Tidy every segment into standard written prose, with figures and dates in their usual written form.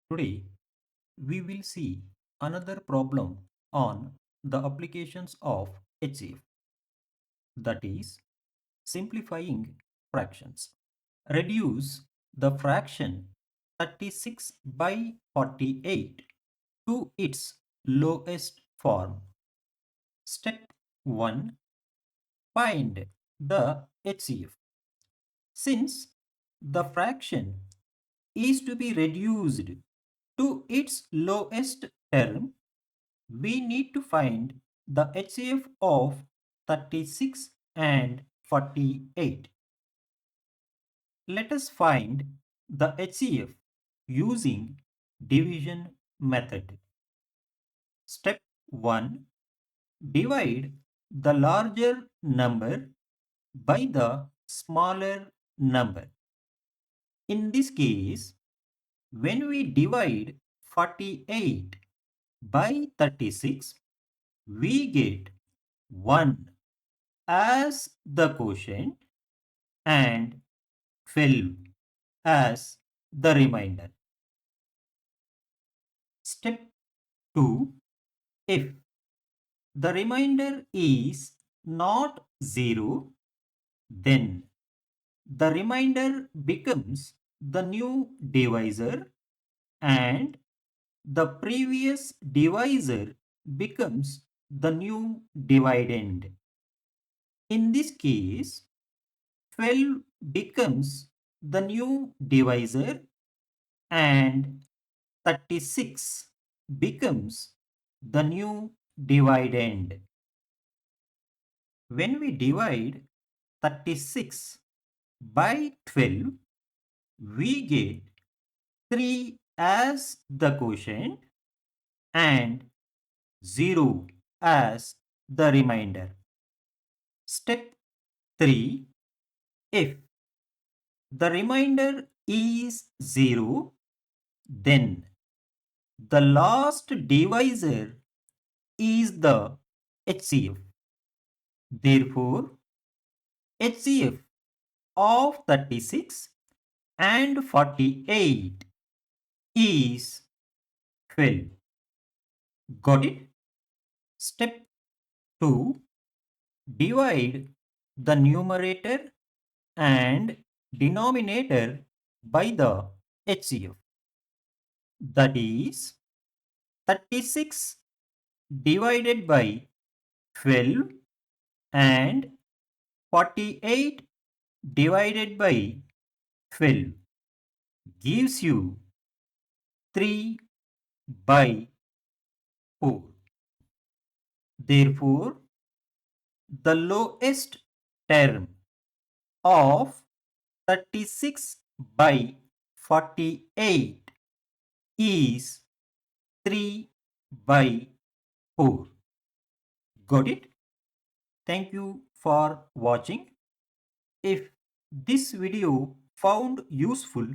Today, we will see another problem on the applications of HCF, that is, simplifying fractions. Reduce the fraction 36 by 48 to its lowest form. Step 1. Find the HCF. Since the fraction is to be reduced to its lowest term, we need to find the HCF of 36 and 48. Let us find the HCF using division method. Step 1. Divide the larger number by the smaller number. In this case, when we divide 48 by 36, we get 1 as the quotient and 12 as the remainder. Step 2. If the remainder is not 0, then the remainder becomes the new divisor and the previous divisor becomes the new dividend. In this case, 12 becomes the new divisor and 36 becomes the new dividend. When we divide 36 by 12, we get 3 as the quotient and 0 as the remainder. Step 3. If the remainder is 0, then the last divisor is the HCF. Therefore, HCF of 36 and 48 is 12. Got it? Step 2. Divide the numerator and denominator by the HCF. That is 36 divided by 12 and 48 divided by 12 gives you 3 by 4. Therefore, the lowest term of 36 by 48 is 3 by 4. Got it? Thank you for watching. If this video found useful,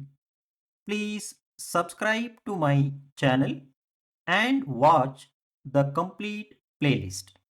please subscribe to my channel and watch the complete playlist.